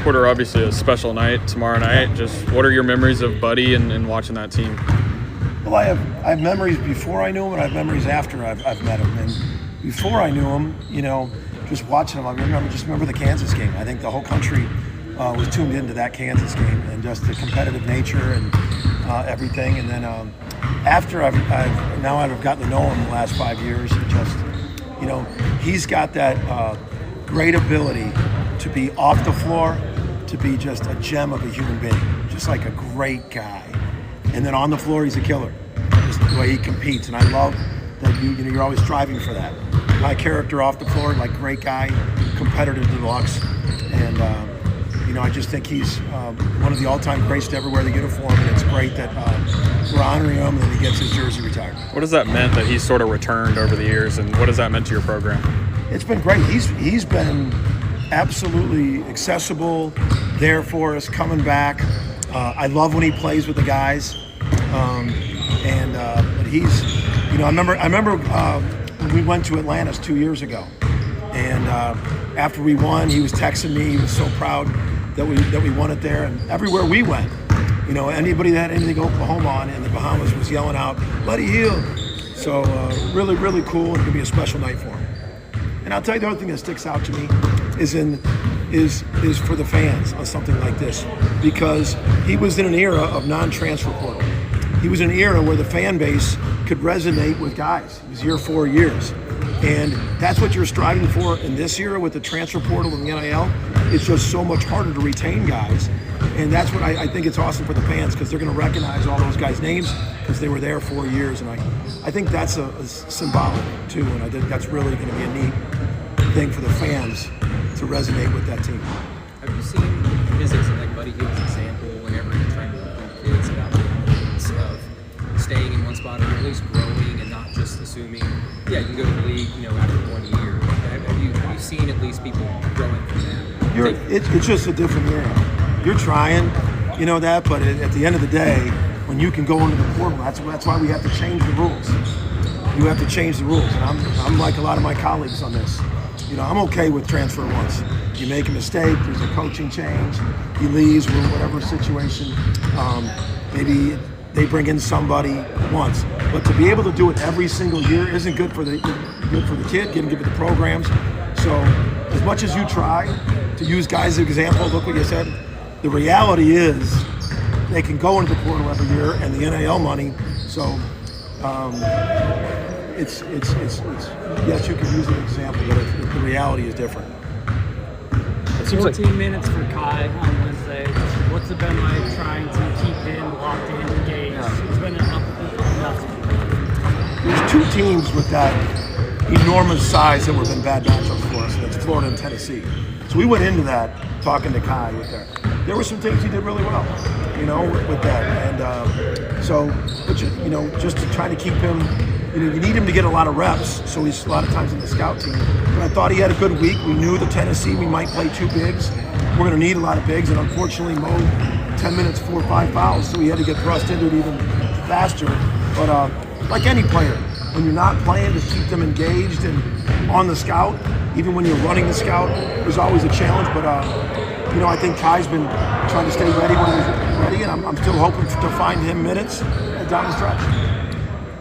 Porter, obviously a special night tomorrow night. Just what are your memories of Buddy and watching that team? Well, I have memories before I knew him, and I have memories after I've met him. And before I knew him, just watching him, I remember the Kansas game. I think the whole country was tuned into that Kansas game and just the competitive nature and everything. And then after I've gotten to know him the last 5 years, he's got that great ability to be off the floor, to be just a gem of a human being, just like a great guy. And then on the floor, he's a killer, just the way he competes. And I love that you're always striving for that. My character off the floor, like great guy, competitive deluxe. And, I just think he's one of the all-time greats to ever wear the uniform. And it's great that we're honoring him and he gets his jersey retired. What has that meant that he's sort of returned over the years, and what has that meant to your program? It's been great. He's been absolutely accessible, there for us, coming back. I love when he plays with the guys, but he's, I remember when we went to Atlantis 2 years ago, and after we won, he was texting me. He was so proud that we won it there, and everywhere we went, anybody that had anything Oklahoma on in the Bahamas was yelling out, "Buddy Hield." So really, really cool, and it's gonna be a special night for him. And I'll tell you the other thing that sticks out to me is for the fans on something like this, because he was in an era of non-transfer portal. He was in an era where the fan base could resonate with guys. He was here 4 years. And that's what you're striving for in this era with the transfer portal and the NIL. It's just so much harder to retain guys. And that's what I think it's awesome for the fans, because they're going to recognize all those guys' names because they were there 4 years. And I think that's a symbolic too. And I think that's really going to be a neat thing for the fans to resonate with that team. Have you seen physics like Buddy Hield's example whenever you're trying to recruit kids about the importance of staying in one spot or at least growing and not just assuming, you can go to the league, after 1 year? Have you seen at least people growing from that? It's just a different era. You're trying, that, but at the end of the day, when you can go into the portal, that's why we have to change the rules. You have to change the rules, and I'm like a lot of my colleagues on this. I'm okay with transfer once. You make a mistake, there's a coaching change, he leaves, or whatever situation. Maybe they bring in somebody once, but to be able to do it every single year isn't good for the kid, good for the programs. So as much as you try to use guys as an example, look what you said. The reality is they can go into the portal every year and the NIL money. So it's yes, you can use an example, but the reality is different. It seems 14 minutes for Kai on Wednesday. What's it been like trying to keep him locked in, engaged? It's been enough. There's two teams with that enormous size that would have been bad matchups for us, and it's Florida and Tennessee. So we went into that talking to Kai with that. There were some things he did really well, with that. And just to try to keep him, you need him to get a lot of reps, so he's a lot of times in the scout team. But I thought he had a good week. We knew the Tennessee, we might play two bigs. We're going to need a lot of bigs, and unfortunately, Mo, 10 minutes, 4 or 5 fouls, so he had to get thrust into it even faster. But like any player, when you're not playing, just keep them engaged and on the scout. Even when you're running the scout, there's always a challenge. But I think Kai's been trying to stay ready when he's ready, and I'm still hoping to find him minutes down the stretch.